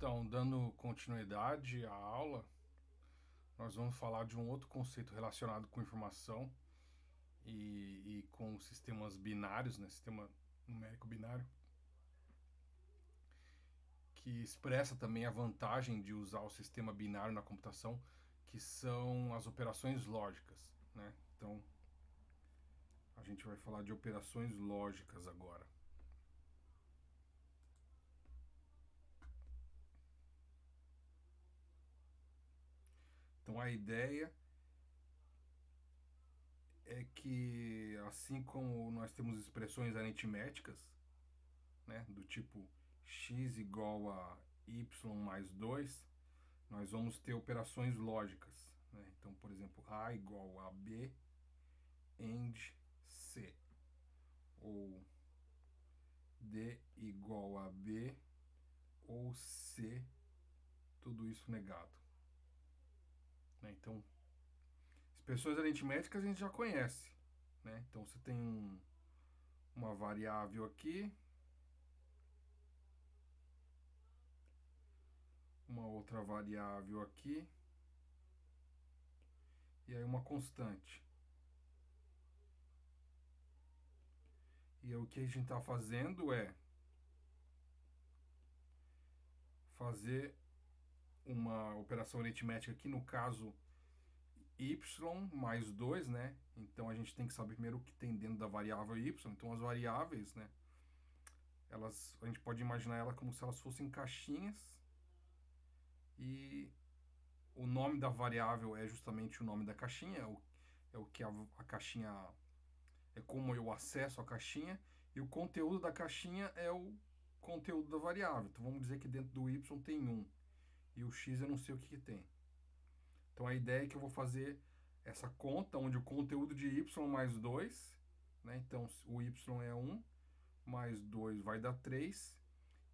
Então, dando continuidade à aula, nós vamos falar de um outro conceito relacionado com informação e com sistemas binários, né? Sistema numérico binário, que expressa também a vantagem de usar o sistema binário na computação, que são as operações lógicas, né? Então, a gente vai falar de operações lógicas agora. Então, a ideia é que, assim como nós temos expressões aritméticas, né, do tipo x igual a y mais 2, nós vamos ter operações lógicas. Né? Então, por exemplo, A igual a B AND C, ou D igual a B ou C, tudo isso negado. Né? Então, expressões aritméticas a gente já conhece. Né? Então, você tem uma variável aqui, uma outra variável aqui, e aí uma constante. E o que a gente está fazendo é fazer uma operação aritmética aqui, no caso y mais 2, né? Então a gente tem que saber primeiro o que tem dentro da variável y. Então as variáveis, né? A gente pode imaginar ela como se elas fossem caixinhas e o nome da variável é justamente o nome da caixinha, é o que a caixinha é como eu acesso a caixinha, e o conteúdo da caixinha é o conteúdo da variável. Então vamos dizer que dentro do y tem 1 e o x eu não sei o que tem. Então a ideia é que eu vou fazer essa conta onde o conteúdo de y mais 2, né? Então o y é 1, mais 2 vai dar 3,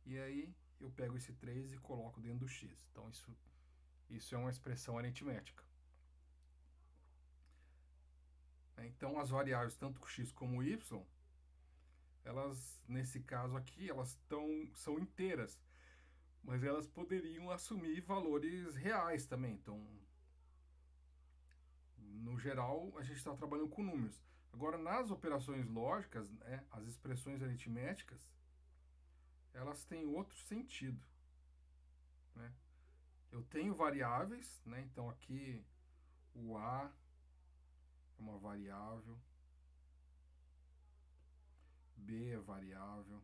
e aí eu pego esse 3 e coloco dentro do x. Então isso é uma expressão aritmética. Então as variáveis, tanto x como y, elas, nesse caso aqui, são inteiras, mas elas poderiam assumir valores reais também. Então, no geral, a gente está trabalhando com números. Agora, nas operações lógicas, né, as expressões aritméticas, elas têm outro sentido. Né? Eu tenho variáveis, né? Então aqui o A é uma variável, B é variável,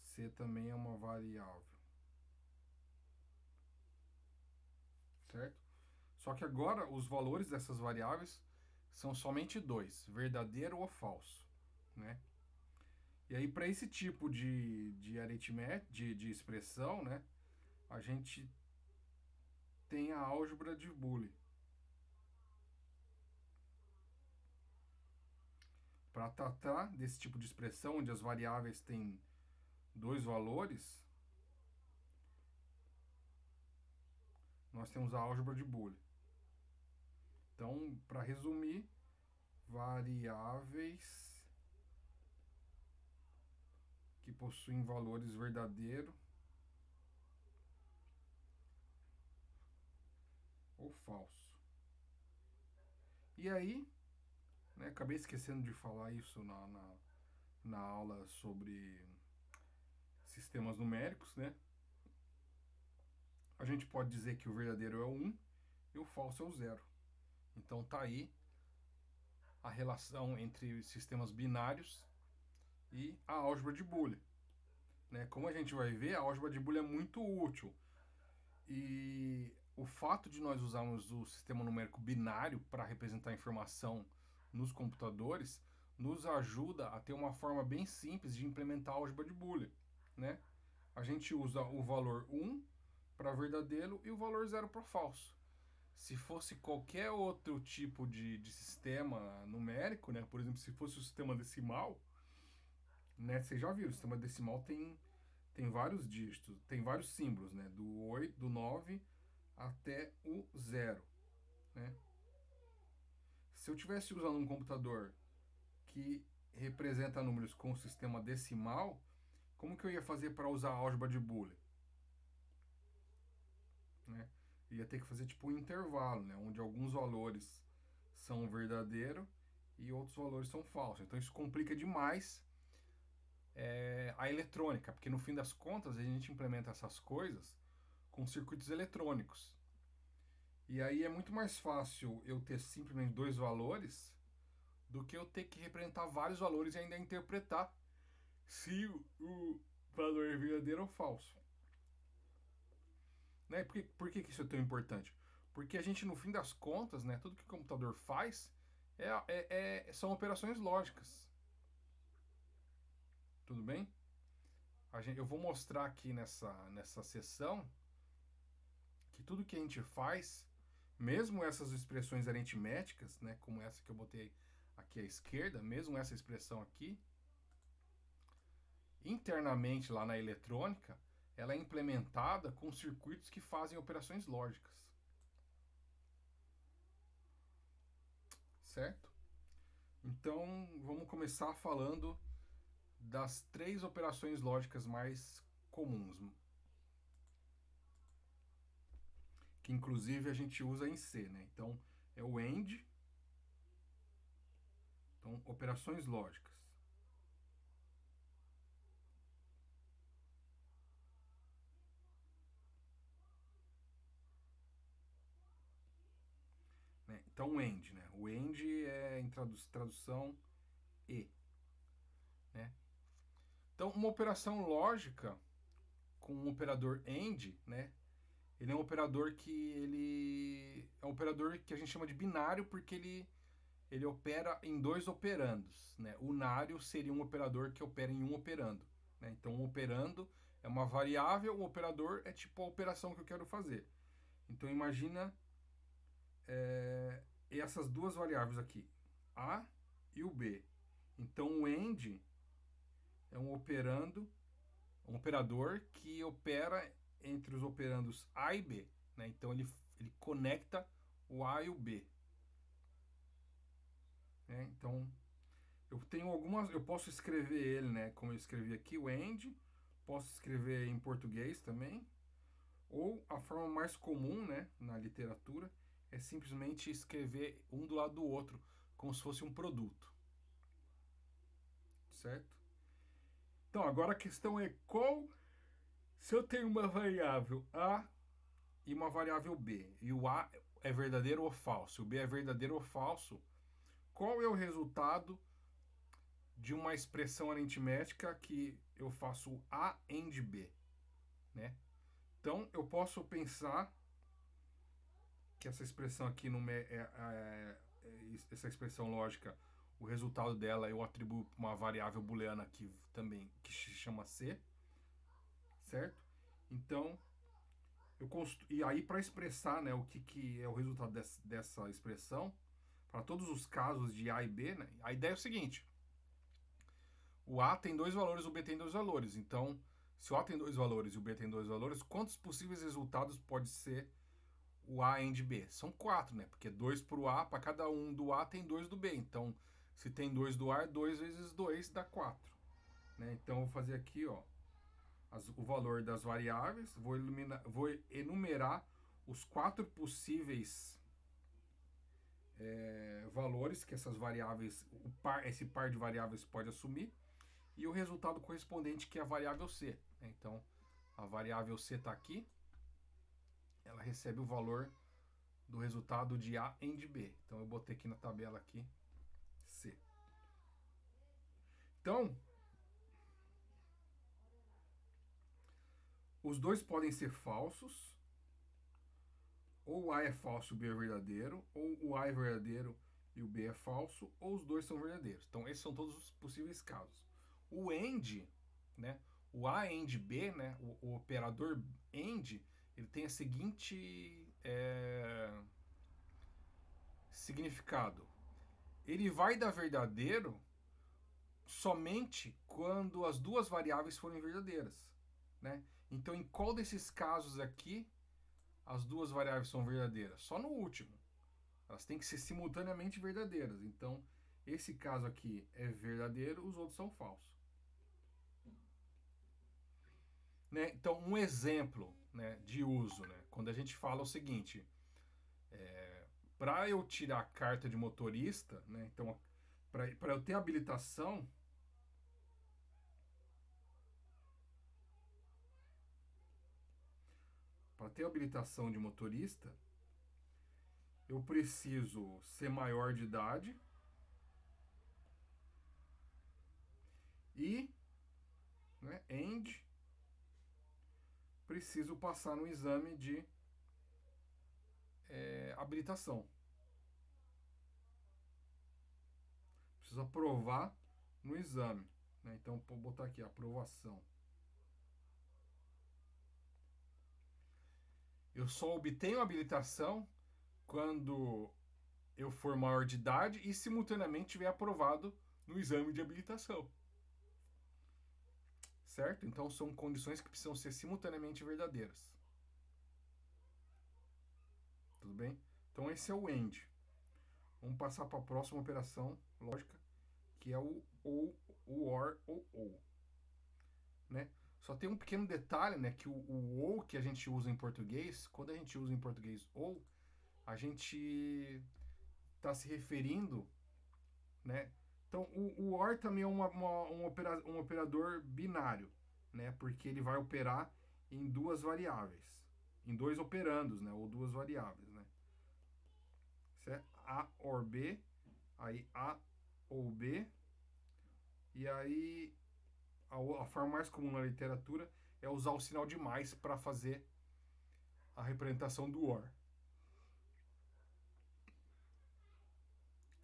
C também é uma variável. Certo? Só que agora os valores dessas variáveis são somente dois, verdadeiro ou falso. Né? E aí, para esse tipo de aritmética, de expressão, né, a gente tem a álgebra de Boole. Para tratar desse tipo de expressão, onde as variáveis têm dois valores, nós temos a álgebra de Boole. Então, para resumir, variáveis que possuem valores verdadeiro ou falso. E aí, né, acabei esquecendo de falar isso na aula sobre sistemas numéricos, né? A gente pode dizer que o verdadeiro é o 1 e o falso é o 0. Então tá aí a relação entre sistemas binários e a álgebra de Boole. Né? Como a gente vai ver, a álgebra de Boole é muito útil. E o fato de nós usarmos o sistema numérico binário para representar a informação nos computadores nos ajuda a ter uma forma bem simples de implementar a álgebra de Boole. Né? A gente usa o valor 1 para verdadeiro e o valor 0 para falso. Se fosse qualquer outro tipo de sistema numérico, né? Por exemplo, se fosse o sistema decimal, né? Vocês já viram, o sistema decimal tem vários dígitos, tem vários símbolos, né? Do 8, do 9 até o 0, né? Se eu tivesse usando um computador que representa números com o sistema decimal, Como que eu ia fazer para usar a álgebra de Boolean? Né? Ia ter que fazer tipo um intervalo, né? Onde alguns valores são verdadeiros e outros valores são falsos. Então isso complica demais a eletrônica, porque no fim das contas a gente implementa essas coisas com circuitos eletrônicos. E aí é muito mais fácil eu ter simplesmente dois valores do que eu ter que representar vários valores e ainda interpretar se o valor é verdadeiro ou falso. Né? Por que isso é tão importante? Porque a gente, no fim das contas, né, tudo que o computador faz são operações lógicas. Tudo bem? Eu vou mostrar aqui nessa sessão que tudo que a gente faz, mesmo essas expressões aritméticas, né, como essa que eu botei aqui à esquerda, mesmo essa expressão aqui, internamente lá na eletrônica, ela é implementada com circuitos que fazem operações lógicas. Certo? Então, vamos começar falando das três operações lógicas mais comuns, que inclusive a gente usa em C, né? Então, é o AND. Então, operações lógicas. Né? Então, o AND, né? O AND é em tradução E. Né? Então, uma operação lógica com um operador AND, né? Ele é um operador que a gente chama de binário porque ele opera em dois operandos, né? Unário seria um operador que opera em um operando, né? Então, um operando é uma variável, o operador é tipo a operação que eu quero fazer. Então, imagina essas duas variáveis aqui, A e o B. Então, o AND é um operador que opera entre os operandos A e B, né? Então, ele conecta o A e o B. Né? Então, eu posso escrever ele, né, como eu escrevi aqui, o AND, posso escrever em português também, ou a forma mais comum, né, na literatura, é simplesmente escrever um do lado do outro, como se fosse um produto. Certo? Então, agora a questão é se eu tenho uma variável A e uma variável B, e o A é verdadeiro ou falso, o B é verdadeiro ou falso, qual é o resultado de uma expressão aritmética que eu faço A AND B, né? Então, eu posso pensar que essa expressão aqui essa expressão lógica, o resultado dela eu atribuo para uma variável booleana que se chama C, certo? Então, e aí para expressar, né, o que é o resultado dessa expressão, para todos os casos de A e B, né, a ideia é o seguinte: o A tem dois valores, o B tem dois valores. Então, se o A tem dois valores e o B tem dois valores, quantos possíveis resultados pode ser o A AND B? São 4, né? Porque 2 para o A, para cada um do A tem 2 do B. Então, se tem 2 do A, 2 vezes 2 dá 4. Né? Então, eu vou fazer aqui, ó, o valor das variáveis, vou enumerar os 4 possíveis valores que essas variáveis, esse par de variáveis pode assumir, e o resultado correspondente, que é a variável C. Então, a variável C está aqui, ela recebe o valor do resultado de A AND B. Então, eu botei aqui na tabela aqui C. Então, os dois podem ser falsos, ou o A é falso e o B é verdadeiro, ou o A é verdadeiro e o B é falso, ou os dois são verdadeiros. Então, esses são todos os possíveis casos. O AND, né, o A AND B, né, o operador AND, ele tem a seguinte significado. Ele vai dar verdadeiro somente quando as duas variáveis forem verdadeiras. Né? Então, em qual desses casos aqui as duas variáveis são verdadeiras? Só no último. Elas têm que ser simultaneamente verdadeiras. Então, esse caso aqui é verdadeiro, os outros são falsos. né? Então, um exemplo, né, de uso, né? Quando a gente fala o seguinte, para eu tirar a carta de motorista, né? Então, para eu ter habilitação, para ter habilitação de motorista, eu preciso ser maior de idade e, né, preciso passar no exame de habilitação. Preciso aprovar no exame, né? Então, vou botar aqui aprovação. Eu só obtenho habilitação quando eu for maior de idade e simultaneamente tiver aprovado no exame de habilitação. Certo? Então são condições que precisam ser simultaneamente verdadeiras. Tudo bem? Então esse é o AND. Vamos passar para a próxima operação lógica, que é o OR ou OU. Né? Só tem um pequeno detalhe, né, que o OU que a gente usa em português, quando a gente usa em português OU, a gente está se referindo, né? Então o OR também é um operador binário, né? Porque ele vai operar em duas variáveis, em dois operandos, né? Ou duas variáveis, né? Isso é A or B, aí A ou B, e aí a forma mais comum na literatura é usar o sinal de mais para fazer a representação do OR.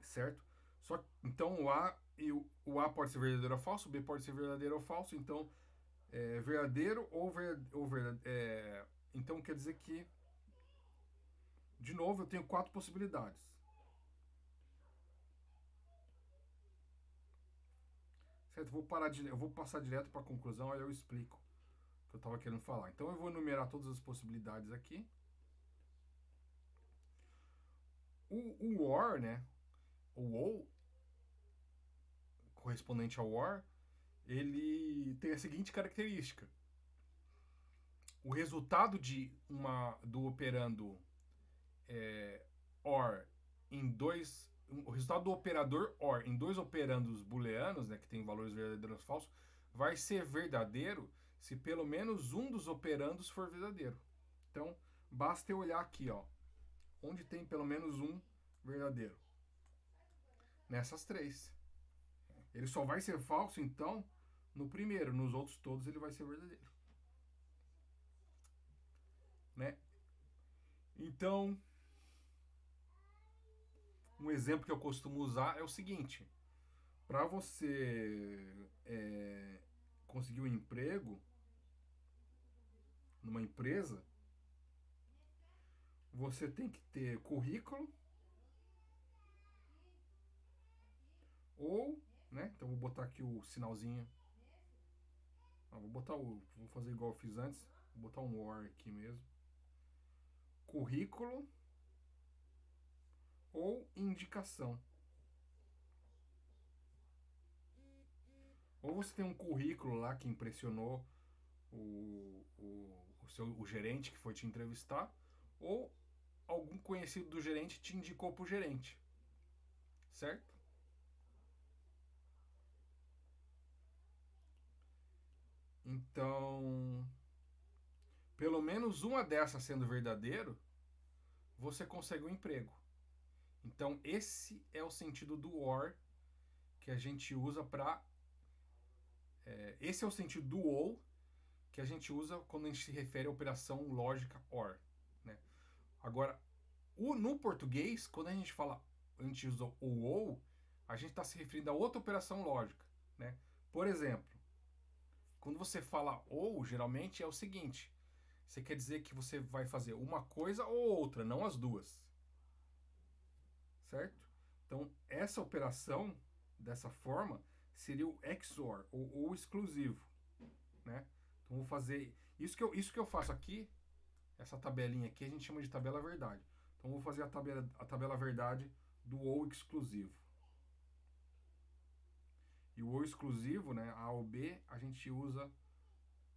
Certo? Só então o A pode ser verdadeiro ou falso, o B pode ser verdadeiro ou falso, então verdadeiro ou verdadeiro. Então quer dizer que, de novo, eu tenho quatro possibilidades. Certo? Eu vou passar direto para a conclusão, aí eu explico o que eu estava querendo falar. Então eu vou enumerar todas as possibilidades aqui. O OR, né? O OU, correspondente ao OR, ele tem a seguinte característica. O resultado do operando OR em dois. O resultado do operador OR em dois operandos booleanos, né, que tem valores verdadeiros e falsos, vai ser verdadeiro se pelo menos um dos operandos for verdadeiro. Então, basta eu olhar aqui, ó, onde tem pelo menos um verdadeiro. Nessas três. Ele só vai ser falso, então, no primeiro. Nos outros todos ele vai ser verdadeiro. Né? Então, um exemplo que eu costumo usar é o seguinte. Para você conseguir um emprego numa empresa, você tem que ter currículo ou, né? Então vou botar aqui o sinalzinho. Vou fazer igual eu fiz antes. Vou botar um OR aqui mesmo. Currículo ou indicação. Ou você tem um currículo lá que impressionou o gerente que foi te entrevistar, ou algum conhecido do gerente te indicou para o gerente. Certo? Então, pelo menos uma dessas sendo verdadeiro, você consegue um emprego. Então, esse é o sentido do OR que a gente usa para. Esse é o sentido do OU que a gente usa quando a gente se refere à operação lógica OR. Né? Agora, no português, quando a gente usa o OU, a gente está se referindo a outra operação lógica. Né? Por exemplo, quando você fala OU, geralmente é o seguinte: você quer dizer que você vai fazer uma coisa ou outra, não as duas. Certo? Então, essa operação, dessa forma, seria o XOR, ou exclusivo. Né? Então, vou fazer. Isso que eu faço aqui, essa tabelinha aqui, a gente chama de tabela verdade. Então, vou fazer a tabela verdade do ou exclusivo. E o ou exclusivo, né, A ou B, a gente usa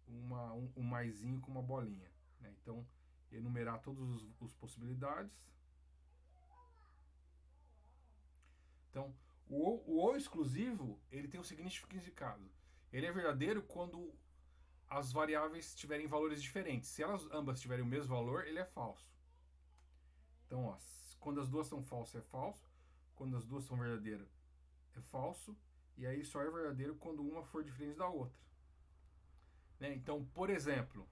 um maisinho com uma bolinha. Né? Então, enumerar todas as possibilidades. Então, o ou exclusivo, ele tem um seguinte significado. Ele é verdadeiro quando as variáveis tiverem valores diferentes. Se elas ambas tiverem o mesmo valor, ele é falso. Então, ó, quando as duas são falsas, é falso. Quando as duas são verdadeiras, é falso. E aí só é verdadeiro quando uma for diferente da outra. Né? Então, por exemplo,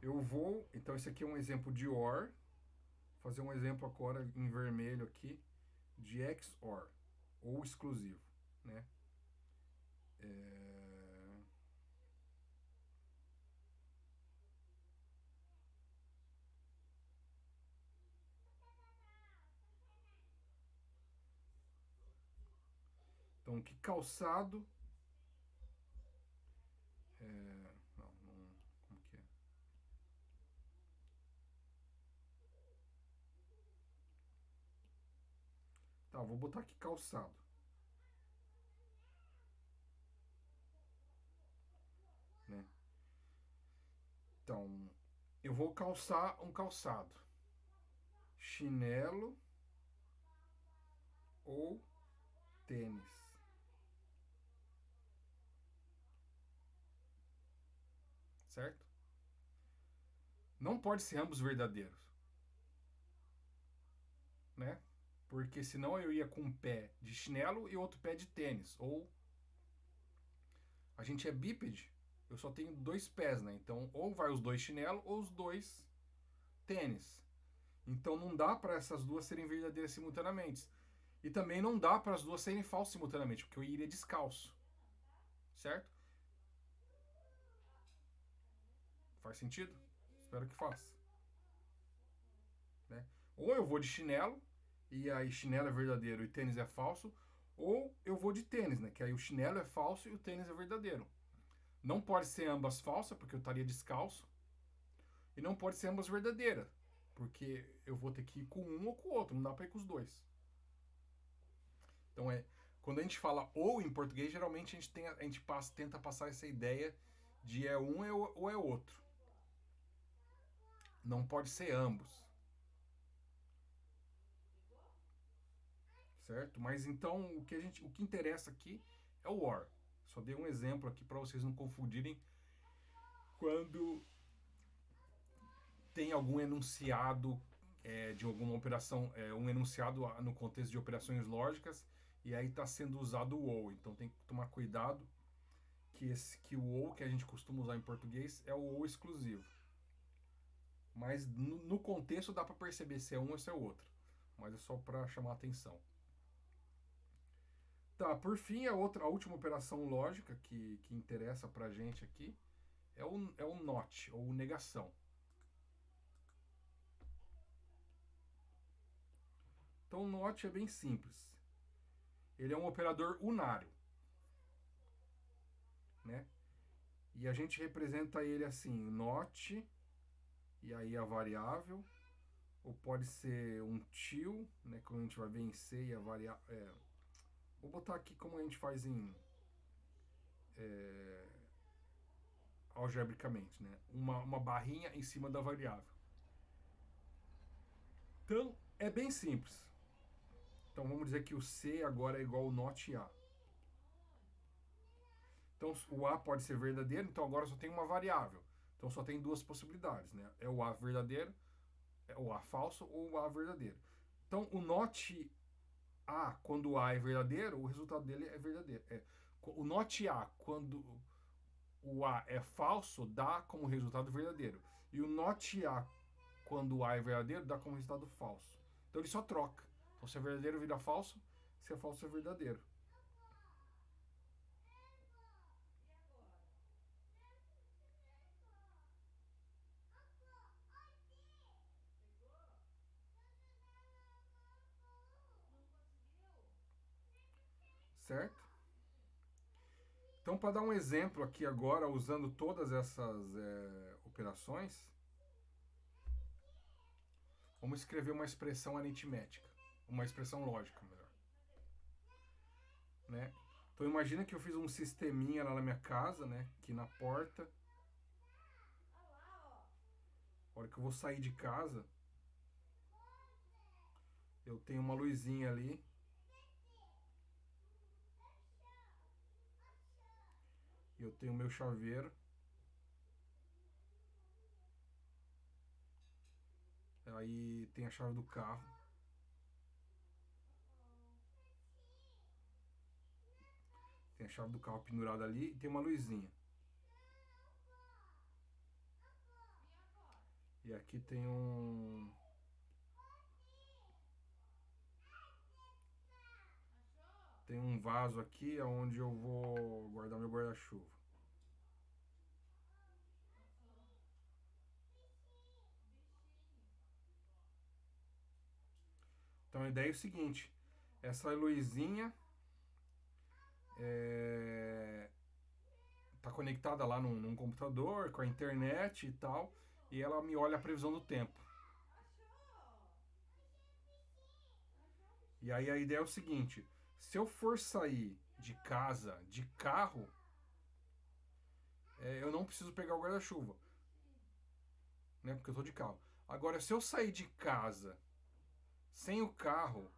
eu vou... Então, esse aqui é um exemplo de OR. Vou fazer um exemplo agora em vermelho aqui de XOR, ou exclusivo. Né? Então, que calçado... Não, como que é? Tá, vou botar aqui calçado. Né? Então, eu vou calçar um calçado. Chinelo ou tênis. Certo? Não pode ser ambos verdadeiros. Né? Porque senão eu ia com um pé de chinelo e outro pé de tênis. Ou a gente é bípede, eu só tenho dois pés, né? Então ou vai os dois chinelos ou os dois tênis. Então não dá para essas duas serem verdadeiras simultaneamente. E também não dá para as duas serem falsas simultaneamente, porque eu iria descalço. Certo? Faz sentido? Espero que faça. Né? Ou eu vou de chinelo, e aí chinelo é verdadeiro e tênis é falso, ou eu vou de tênis, né? Que aí o chinelo é falso e o tênis é verdadeiro. Não pode ser ambas falsas, porque eu estaria descalço. E não pode ser ambas verdadeiras, porque eu vou ter que ir com um ou com o outro, não dá para ir com os dois. Então quando a gente fala ou em português, geralmente a gente tenta passar essa ideia de é um ou é outro. Não pode ser ambos. Certo? Mas então o que interessa aqui é o OR. Só dei um exemplo aqui para vocês não confundirem quando tem algum enunciado de alguma operação, um enunciado no contexto de operações lógicas, e aí está sendo usado o OU. Então tem que tomar cuidado que o OU que a gente costuma usar em português é o OU exclusivo. Mas no contexto dá para perceber se é um ou se é outro. Mas é só para chamar a atenção. Tá, por fim, a última operação lógica que interessa pra gente aqui é o NOT, ou negação. Então o NOT é bem simples. Ele é um operador unário. Né? E a gente representa ele assim, NOT, e aí a variável, ou pode ser um till, né, quando a gente vai vencer e a variável... vou botar aqui como a gente faz em... algebricamente, né? Uma barrinha em cima da variável. Então, é bem simples. Então, vamos dizer que o C agora é igual ao NOT A. Então, o A pode ser verdadeiro, então agora só tem uma variável. Então, só tem duas possibilidades, né? É o A verdadeiro, é o A falso ou o A verdadeiro. Então, o NOT A, quando o A é verdadeiro, o resultado dele é verdadeiro. O NOT A, quando o A é falso, dá como resultado verdadeiro. E o NOT A, quando o A é verdadeiro, dá como resultado falso. Então ele só troca. Então se é verdadeiro vira falso, se é falso é verdadeiro. Certo? Então, para dar um exemplo aqui agora, usando todas essas operações, vamos escrever uma expressão aritmética, uma expressão lógica, melhor. Né? Então imagina que eu fiz um sisteminha lá na minha casa, né? Aqui na porta. A hora que eu vou sair de casa, eu tenho uma luzinha ali. Eu tenho meu chaveiro. Aí tem a chave do carro. Tem a chave do carro pendurada ali e tem uma luzinha. E aqui tem um... Tem um vaso aqui onde eu vou guardar meu guarda-chuva. Então a ideia é o seguinte. Essa luzinha tá conectada lá num computador, com a internet e tal. E ela me olha a previsão do tempo. E aí a ideia é o seguinte. Se eu for sair de casa, de carro, eu não preciso pegar o guarda-chuva, né? Porque eu tô de carro. Agora, se eu sair de casa sem o carro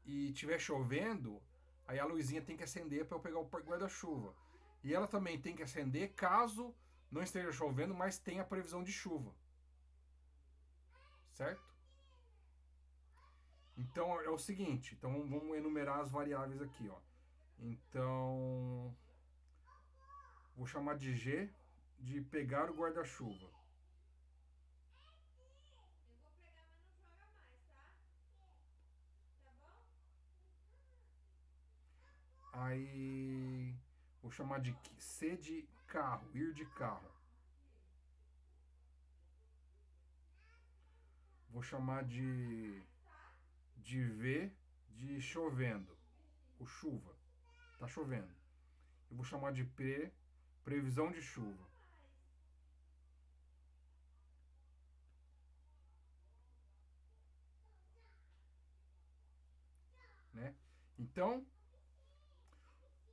e tiver chovendo, aí a luzinha tem que acender para eu pegar o guarda-chuva. E ela também tem que acender caso não esteja chovendo, mas tenha previsão de chuva. Certo? Então é o seguinte, então vamos enumerar as variáveis aqui, ó. Então vou chamar de G de pegar o guarda-chuva. Aí vou chamar de C de carro, ir de carro. Vou chamar de V de chovendo, ou chuva. Tá chovendo. Eu vou chamar de P, previsão de chuva. Né? Então,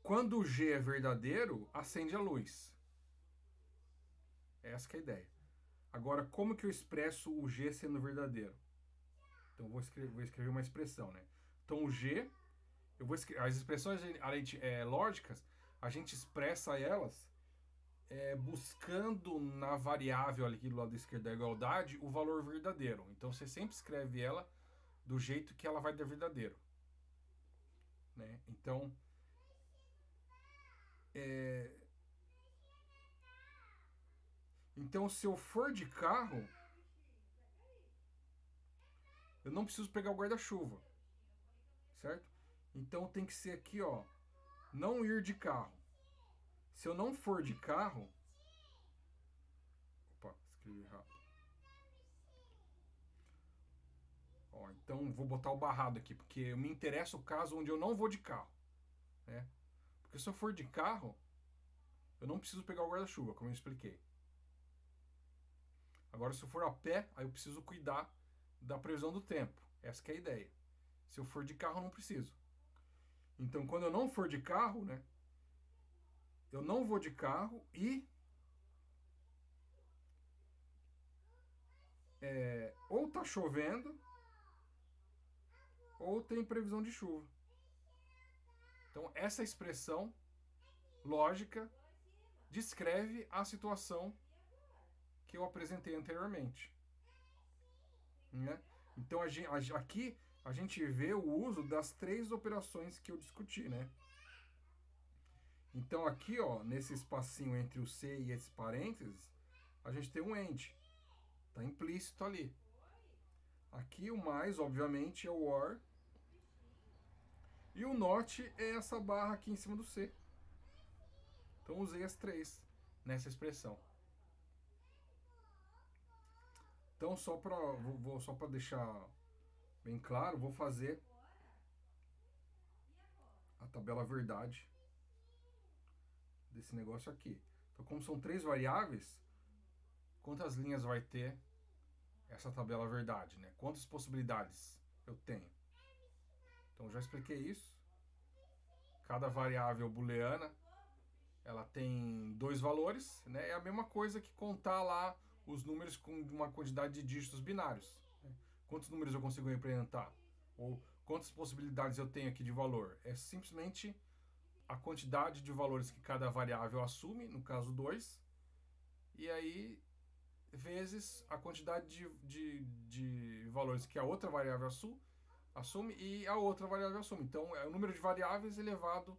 quando o G é verdadeiro, acende a luz. Essa que é a ideia. Agora, como que eu expresso o G sendo verdadeiro? Então, vou escrever uma expressão, né? Então, o G, as expressões lógicas, a gente expressa elas buscando na variável aqui do lado esquerdo da igualdade o valor verdadeiro. Então, você sempre escreve ela do jeito que ela vai dar verdadeiro. Né? Então, se eu for de carro, eu não preciso pegar o guarda-chuva, certo? Então tem que ser aqui, ó, não ir de carro. Se eu não for de carro, opa, escrevi errado. Ó, então vou botar o barrado aqui, porque me interessa o caso onde eu não vou de carro, né? Porque se eu for de carro, eu não preciso pegar o guarda-chuva, como eu expliquei. Agora, se eu for a pé, aí eu preciso cuidar da previsão do tempo. Essa que é a ideia. Se eu for de carro, eu não preciso. Então, quando eu não for de carro, né? Eu não vou de carro e ou tá chovendo ou tem previsão de chuva. Então, essa expressão lógica descreve a situação que eu apresentei anteriormente. Né? Então, aqui a gente vê o uso das três operações que eu discuti, né? Então, aqui, ó, nesse espacinho entre o C e esse parênteses, a gente tem um AND. Está implícito ali. Aqui o mais, obviamente, é o OR. E o NOT é essa barra aqui em cima do C. Então usei as três nessa expressão. Então só para deixar bem claro, vou fazer a tabela verdade desse negócio aqui. Então como são três variáveis, quantas linhas vai ter essa tabela verdade, né? Quantas possibilidades eu tenho? Então já expliquei isso. Cada variável booleana, ela tem dois valores, né? É a mesma coisa que contar lá os números com uma quantidade de dígitos binários. Né? Quantos números eu consigo representar? Ou quantas possibilidades eu tenho aqui de valor? É simplesmente a quantidade de valores que cada variável assume, no caso 2, e aí vezes a quantidade de valores que a outra variável assume e a outra variável assume. Então, é o número de variáveis elevado,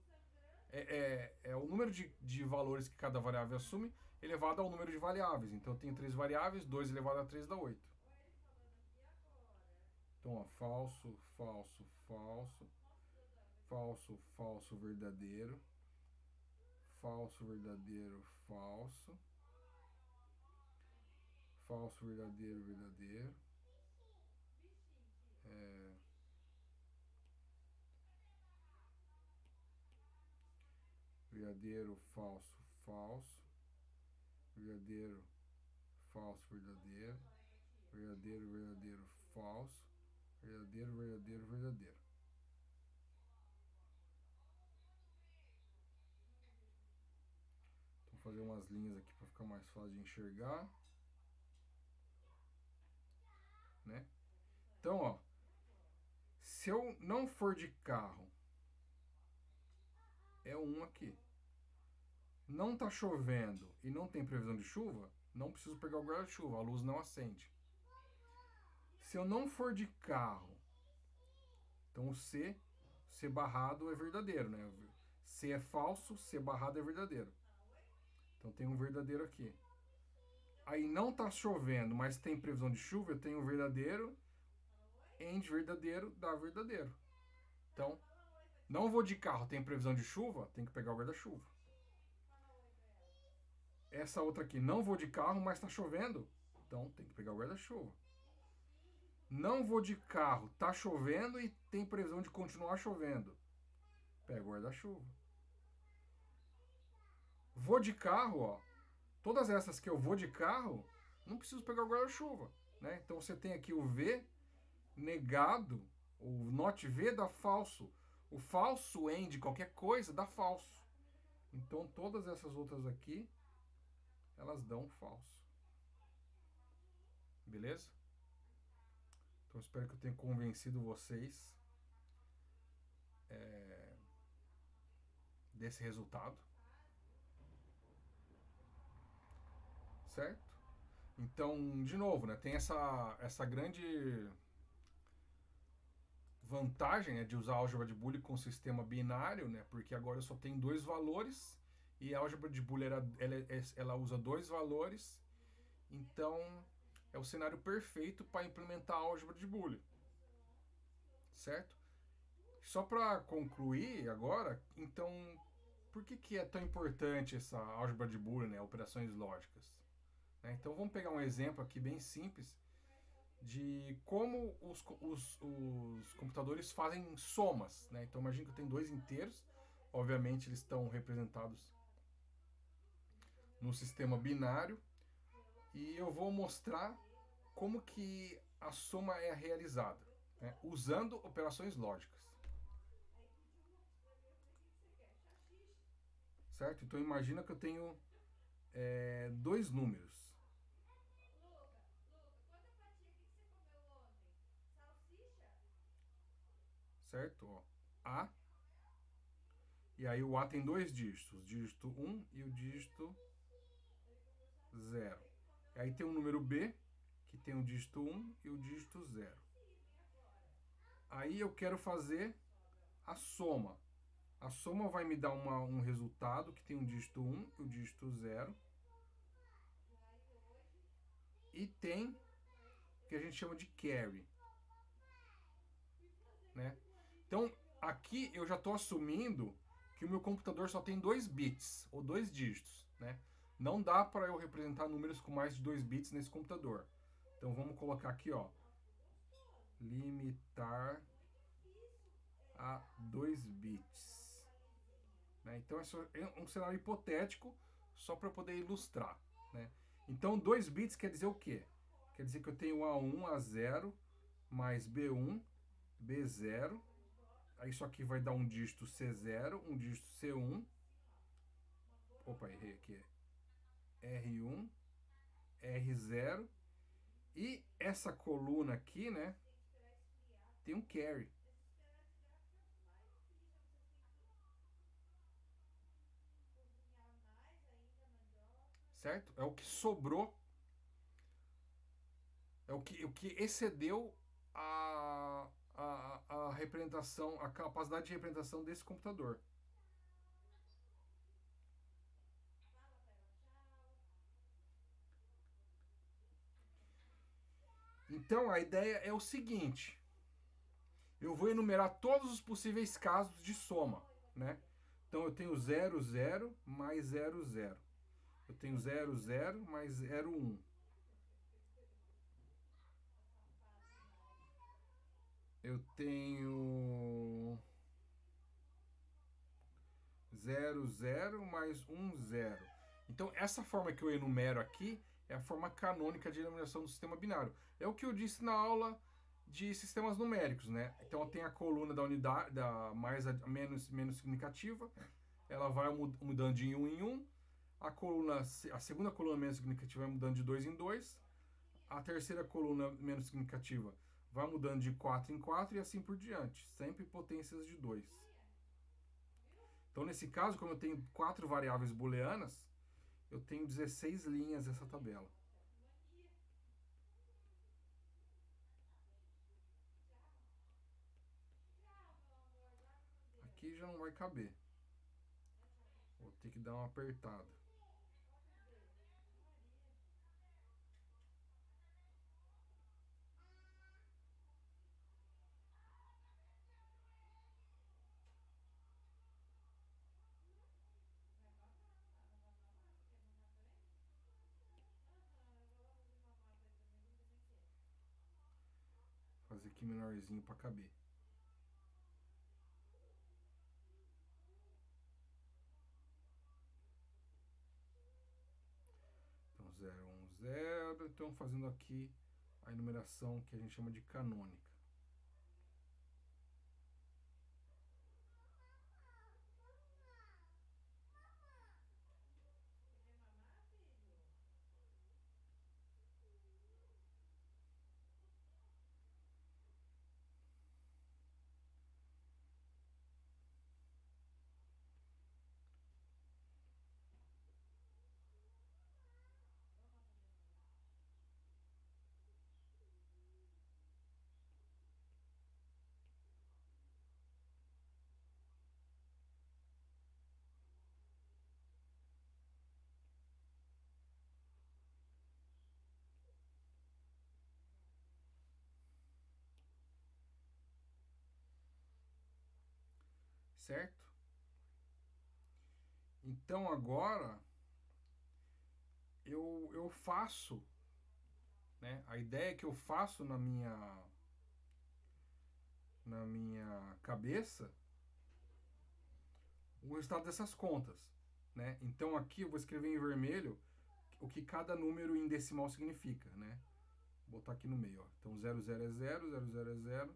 é o número de valores que cada variável assume elevado ao número de variáveis. Então, eu tenho 3 variáveis, 2 elevado a 3 dá 8. Então, ó, falso, falso, falso, falso, falso, verdadeiro, falso, verdadeiro, falso, falso, verdadeiro, verdadeiro, verdadeiro, falso, falso, verdadeiro, falso, verdadeiro, verdadeiro, verdadeiro, falso, verdadeiro, verdadeiro, verdadeiro. Vou fazer umas linhas aqui para ficar mais fácil de enxergar, né? Então, ó, se eu não for de carro, é um aqui. Não tá chovendo e não tem previsão de chuva, não preciso pegar o guarda-chuva, a luz não acende. Se eu não for de carro, então o C barrado é verdadeiro, né? C é falso, C barrado é verdadeiro. Então tem um verdadeiro aqui. Aí não tá chovendo, mas tem previsão de chuva, eu tenho um verdadeiro, end verdadeiro dá verdadeiro. Então, não vou de carro, tem previsão de chuva, tem que pegar o guarda-chuva. Essa outra aqui, não vou de carro, mas tá chovendo, então tem que pegar o guarda-chuva. Não vou de carro, tá chovendo e tem previsão de continuar chovendo. Pega o guarda-chuva. Vou de carro, ó. Todas essas que eu vou de carro, não preciso pegar o guarda-chuva, né? Então você tem aqui o V negado, o not V dá falso. O falso end qualquer coisa dá falso. Então todas essas outras aqui, elas dão falso. Beleza? Então espero que eu tenha convencido vocês desse resultado. Certo? Então, de novo, né, tem essa grande vantagem, né, de usar a álgebra de Boole com sistema binário, né, porque agora eu só tenho dois valores e a álgebra de Boole ela usa dois valores, então é o cenário perfeito para implementar a álgebra de Boole, certo? Só para concluir agora, então, por que é tão importante essa álgebra de Boole, né, operações lógicas? Então vamos pegar um exemplo aqui bem simples de como os computadores fazem somas. Né? Então imagine que eu tenho dois inteiros, obviamente eles estão representados no sistema binário, e eu vou mostrar como que a soma é realizada, né? Usando operações lógicas. Certo? Então imagina que eu tenho dois números. Certo? Ó, A. E aí o A tem dois dígitos, o dígito 1 e o dígito 0. E aí tem um número B, que tem o dígito 1 e o dígito 0. Aí eu quero fazer a soma. A soma vai me dar um resultado que tem o dígito 1 e o dígito 0. E tem o que a gente chama de carry. Né? Então, aqui eu já estou assumindo que o meu computador só tem 2 bits, ou 2 dígitos. Né? Não dá para eu representar números com mais de 2 bits nesse computador. Então vamos colocar aqui, ó, limitar a 2 bits. Né? Então é um cenário hipotético só para poder ilustrar. Né? Então 2 bits quer dizer o quê? Quer dizer que eu tenho A1, A0, mais B1, B0, Aí isso aqui vai dar um dígito C0, um dígito C1. Opa, errei aqui. R1, R0. E essa coluna aqui, né? Tem um carry. Certo? É o que sobrou. É o que excedeu a representação, a capacidade de representação desse computador. Então a ideia é o seguinte: eu vou enumerar todos os possíveis casos de soma, né? Então eu tenho 0, 0 mais 0, 0. Eu tenho 0, 0 mais 0, 1. Eu tenho 0, 0 mais 1, 0. Então, essa forma que eu enumero aqui é a forma canônica de enumeração do sistema binário. É o que eu disse na aula de sistemas numéricos, né? Então, eu tenho a coluna da unidade, da mais a menos significativa, ela vai mudando de 1 em 1. A segunda coluna menos significativa vai mudando de 2 em 2. A terceira coluna menos significativa vai mudando de 4 em 4 e assim por diante, sempre potências de 2. Então, nesse caso, como eu tenho 4 variáveis booleanas, eu tenho 16 linhas nessa tabela. Aqui já não vai caber. Vou ter que dar uma apertada. Fazer aqui menorzinho para caber. Então, 0, 1, 0. Então, fazendo aqui a enumeração que a gente chama de canônica. Certo? Então, agora eu faço, né? A ideia que eu faço na minha cabeça o resultado dessas contas, né? Então aqui eu vou escrever em vermelho o que cada número em decimal significa, né? Vou botar aqui no meio, ó. Então 00 é 0, 00 é 0,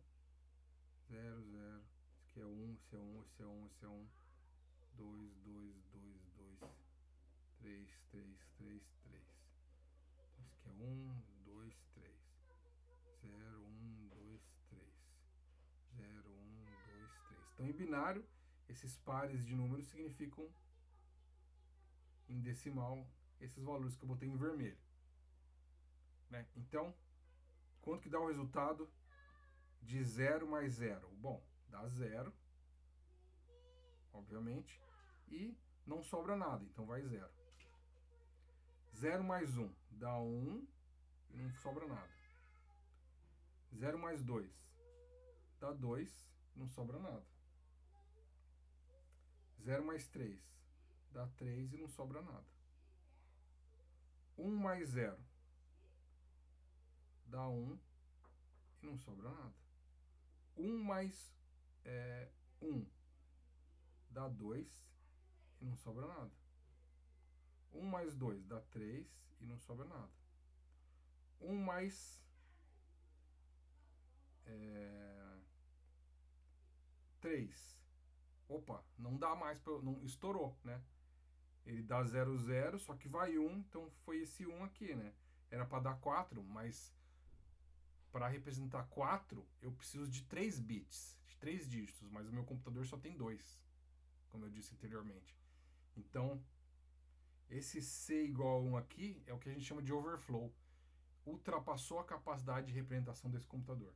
0, 0. Esse aqui é 1, esse é 1, esse é 1, esse é 1. 2, 2, 2, 2. 3, 3, 3, 3. Esse aqui é 1, 2, 3. 0, 1, 2, 3. 0, 1, 2, 3. Então, em binário, esses pares de números significam, em decimal, esses valores que eu botei em vermelho. Né? Então, quanto que dá o resultado de 0 mais 0? Bom, dá 0, obviamente, e não sobra nada, então vai 0. 0 mais 1 dá 1 e não sobra nada. 0 mais 2 dá 2 e não sobra nada. 0 mais 3 dá 3 e não sobra nada. 1 mais 0 dá 1 e não sobra nada. 1 mais 1 dá 2 e não sobra nada. 1 mais 2 dá 3 e não sobra nada. 1 mais 3. Opa, não dá mais, não estourou, né? Ele dá 0, 0, só que vai 1, então foi esse 1 aqui, né? Era para dar 4, mas para representar 4, eu preciso de 3 bits, de 3 dígitos, mas o meu computador só tem 2, como eu disse anteriormente. Então, esse C igual a 1 aqui é o que a gente chama de overflow. Ultrapassou a capacidade de representação desse computador.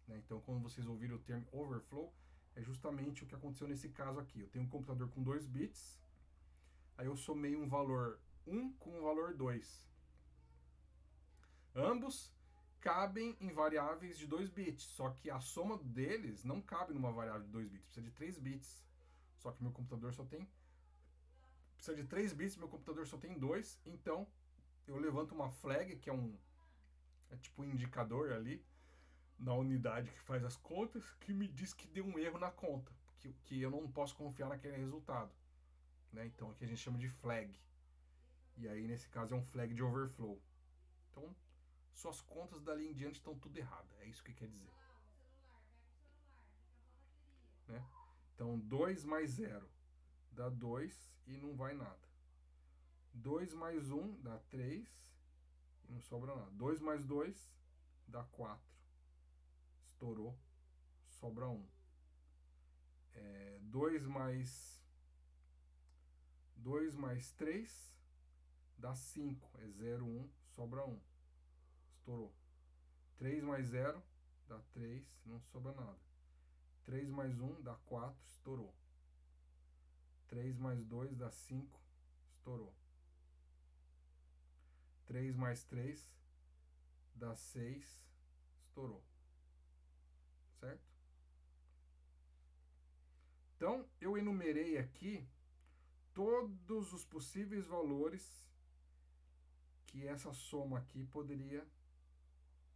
Né? Então, quando vocês ouviram o termo overflow, é justamente o que aconteceu nesse caso aqui. Eu tenho um computador com 2 bits, aí eu somei um valor 1 com um valor 2. Ambos cabem em variáveis de 2 bits, só que a soma deles não cabe numa variável de 2 bits, precisa de 3 bits. Só que meu computador só tem... Precisa de 3 bits, meu computador só tem 2, então eu levanto uma flag, que é tipo um indicador ali, na unidade que faz as contas, que me diz que deu um erro na conta, que eu não posso confiar naquele resultado. Né? Então aqui a gente chama de flag. E aí nesse caso é um flag de overflow. Então suas contas dali em diante estão tudo erradas. É isso que quer dizer. Né? Então 2 mais 0 dá 2 e não vai nada. 2 mais 1 dá 3 e não sobra nada. 2 mais 2 dá 4. Estourou, sobra 1. 2 mais 3 dá 5. É 0, 1, sobra 1. Estourou. 3 mais 0 dá 3, não sobra nada. 3 mais 1 dá 4, estourou. 3 mais 2 dá 5, estourou. 3 mais 3 dá 6, estourou. Certo? Então, eu enumerei aqui todos os possíveis valores que essa soma aqui poderia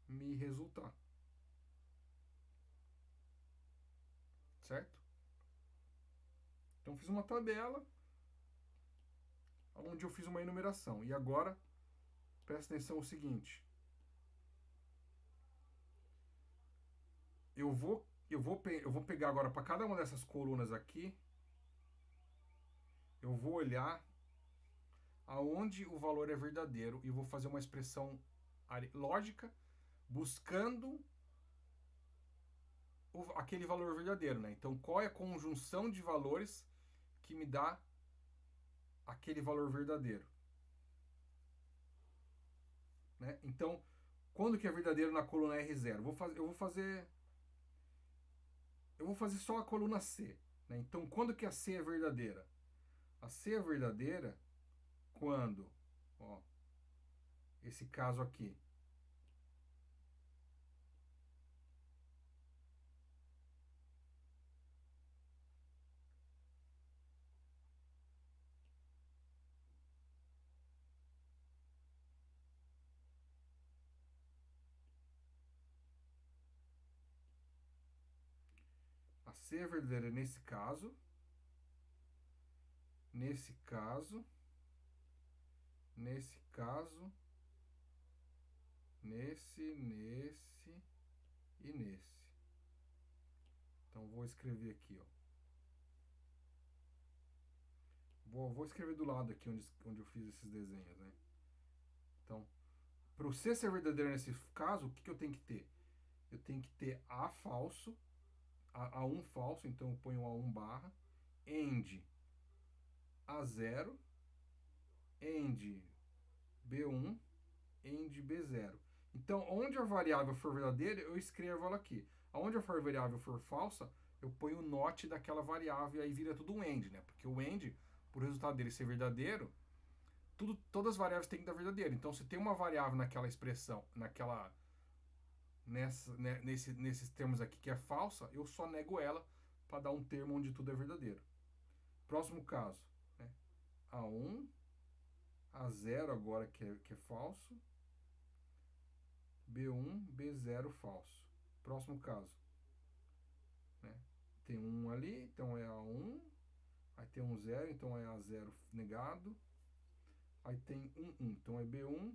me resultar. Certo? Então, fiz uma tabela onde eu fiz uma enumeração. E agora, presta atenção no seguinte. Eu vou pegar agora para cada uma dessas colunas aqui, eu vou olhar aonde o valor é verdadeiro e vou fazer uma expressão lógica buscando aquele valor verdadeiro, né? Então, qual é a conjunção de valores que me dá aquele valor verdadeiro? Né? Então, quando que é verdadeiro na coluna R0? Eu vou fazer só a coluna C. Né? Então, quando que a C é verdadeira? A C é verdadeira quando, ó, esse caso aqui, a C é verdadeira nesse caso, nesse caso, nesse caso, nesse e nesse. Então vou escrever aqui, ó. Vou escrever do lado aqui onde eu fiz esses desenhos, né? Então, para o C ser verdadeiro nesse caso, o que eu tenho que ter? Eu tenho que ter A falso, A1 falso, então eu ponho A1 barra, end A0, end B1, end B0. Então, onde a variável for verdadeira, eu escrevo ela aqui. Onde a variável for falsa, eu ponho o not daquela variável e aí vira tudo um end, né? Porque o end, por resultado dele ser verdadeiro, todas as variáveis têm que dar verdadeiro. Então, se tem uma variável naquela expressão, nesses termos aqui que é falsa, eu só nego ela para dar um termo onde tudo é verdadeiro. Próximo caso, né? A1, A0 agora que é falso, B1, B0 falso. Próximo caso, né? Tem um ali, então é A1, aí tem um 0, então é A0 negado, aí tem um 1, então é B1,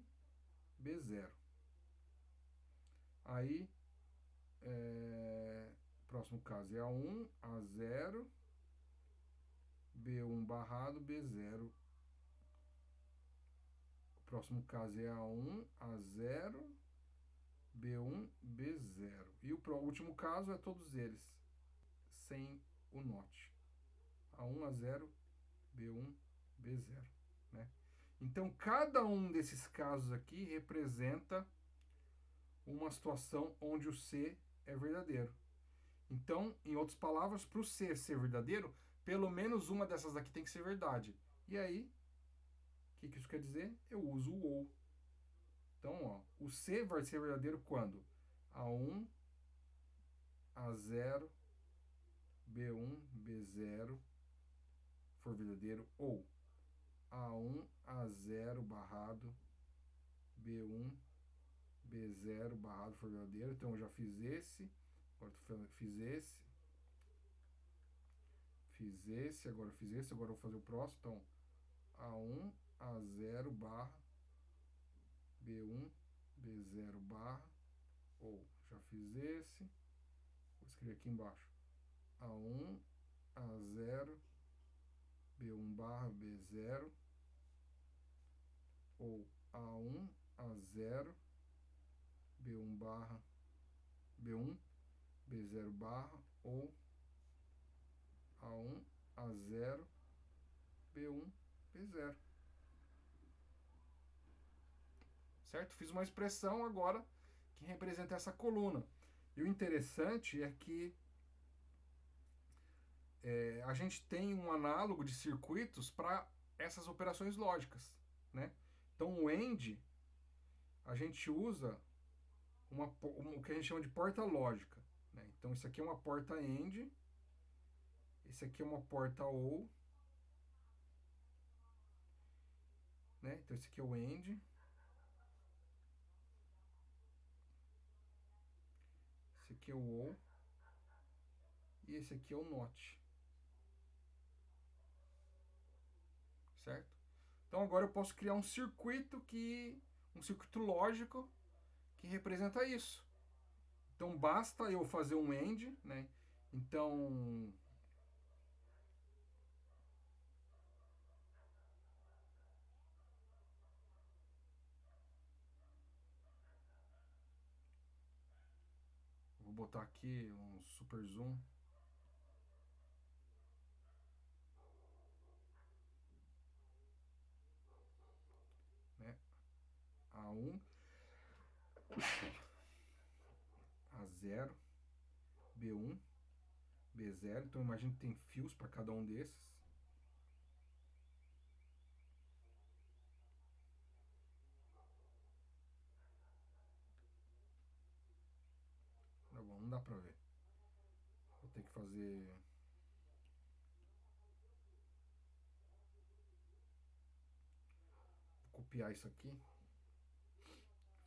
B0. Aí, próximo caso é A1, A0, B1 barrado, B0. O próximo caso é A1, A0, B1, B0. E o último caso é todos eles, sem o NOT. A1, A0, B1, B0. Né? Então, cada um desses casos aqui representa uma situação onde o C é verdadeiro. Então, em outras palavras, para o C ser verdadeiro, pelo menos uma dessas daqui tem que ser verdade. E aí, o que isso quer dizer? Eu uso o OU. Então, ó, o C vai ser verdadeiro quando A1, A0, B1, B0 for verdadeiro, ou A1, A0 barrado, B1, B0 barrado for verdadeiro. Então, eu já fiz esse, agora fiz esse, agora fiz esse, agora eu vou fazer o próximo. Então, A1, A0 barra, B1, B0 barra, ou já fiz esse, vou escrever aqui embaixo, A1, A0, B1 barra, B0, ou A1, A0, B1 barra, B1, B0 barra, ou A1, A0, B1, B0. Certo? Fiz uma expressão agora que representa essa coluna. E o interessante é que a gente tem um análogo de circuitos para essas operações lógicas. Né? Então, o AND, a gente usa o que a gente chama de porta lógica. Né? Então, isso aqui é uma porta AND, esse aqui é uma porta OR. Né? Então, esse aqui é o AND. Esse aqui é o OR. E esse aqui é o NOT. Certo? Então agora eu posso criar um circuito lógico que representa isso. Então basta eu fazer um AND, né? Então vou botar aqui um super zoom. Né? A1, A0, B1, B0. Então imagina que tem fios para cada um desses. Tá bom, não dá para ver. Vou ter que fazer... Vou copiar isso aqui.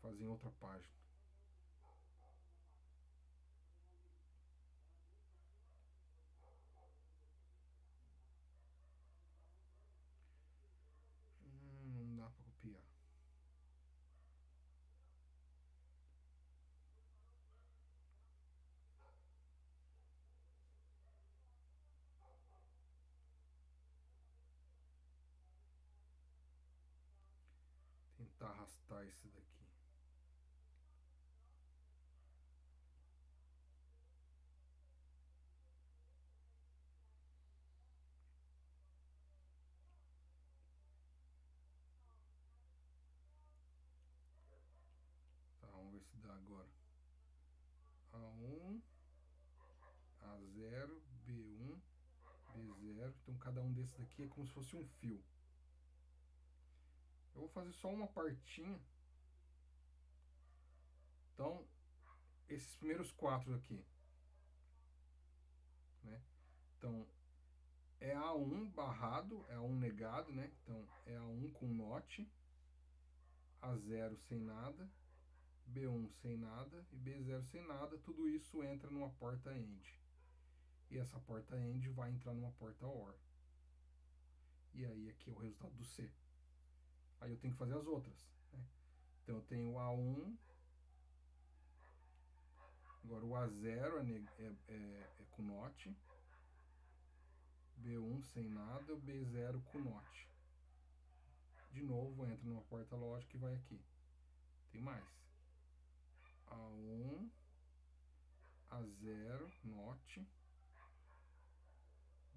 Fazer em outra página. Não dá para copiar. Tentar arrastar esse daqui. Tá, vamos ver se dá agora. A1, A0, B1, B0. Então cada um desses daqui é como se fosse um fio. Eu vou fazer só uma partinha. Então, esses primeiros 4 aqui. Né? Então, é A1 barrado, é A1 negado, né? Então, é A1 com NOT, A0 sem nada, B1 sem nada e B0 sem nada. Tudo isso entra numa porta AND. E essa porta AND vai entrar numa porta OR. E aí aqui é o resultado do C. Aí eu tenho que fazer as outras. Né? Então eu tenho A1, Agora o A0 é com NOT. B1 sem nada, o B0 com NOT. De novo, entra numa porta lógica e vai aqui. Tem mais. A1, A0, NOT.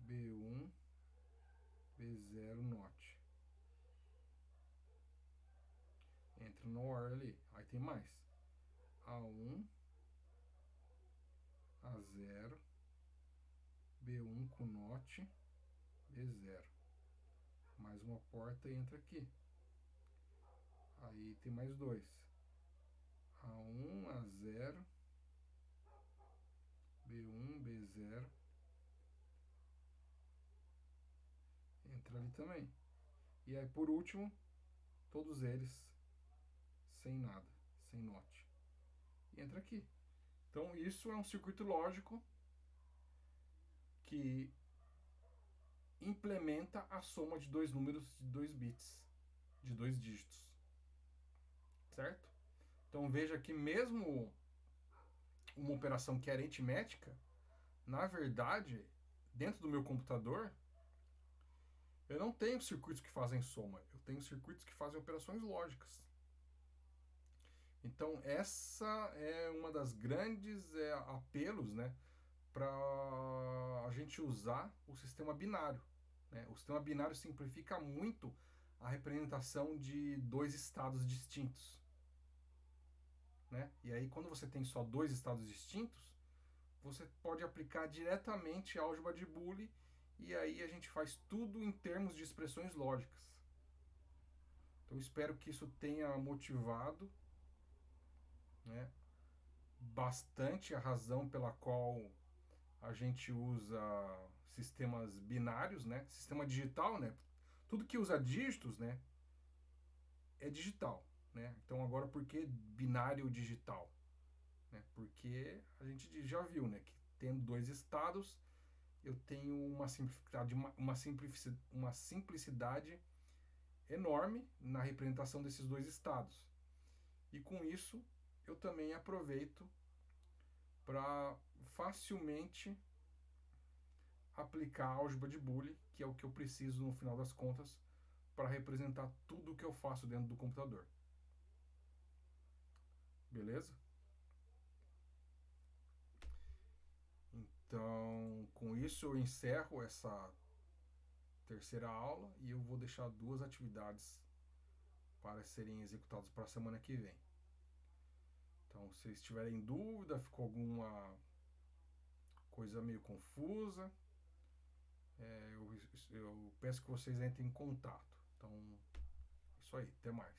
B1, B0, NOT. Entra no OR ali. Aí tem mais. A1, A0, B1 com NOT, B0. Mais uma porta e entra aqui. Aí tem mais dois. A1, A0, B1, B0. Entra ali também. E aí por último, todos eles sem nada, sem NOT. E entra aqui. Então isso é um circuito lógico que implementa a soma de dois números de 2 bits, de 2 dígitos. Certo? Então veja que mesmo uma operação que era aritmética, na verdade, dentro do meu computador, eu não tenho circuitos que fazem soma, eu tenho circuitos que fazem operações lógicas. Então essa é uma das grandes apelos, né, para a gente usar o sistema binário. Né? O sistema binário simplifica muito a representação de dois estados distintos. Né? E aí, quando você tem só dois estados distintos, você pode aplicar diretamente a álgebra de Boole e aí a gente faz tudo em termos de expressões lógicas. Então, espero que isso tenha motivado, né, bastante a razão pela qual a gente usa sistemas binários, né? Sistema digital, né? Tudo que usa dígitos, né, é digital, né? Então agora por que binário digital? Né? Porque a gente já viu, né, que tendo dois estados, eu tenho uma simplicidade enorme na representação desses dois estados. E com isso, eu também aproveito para facilmente aplicar a álgebra de Boole, que é o que eu preciso no final das contas para representar tudo o que eu faço dentro do computador. Beleza? Então, com isso eu encerro essa terceira aula e eu vou deixar duas atividades para serem executadas para a semana que vem. Então, se vocês tiverem dúvida, ficou alguma coisa meio confusa, eu peço que vocês entrem em contato. Então, isso aí, até mais.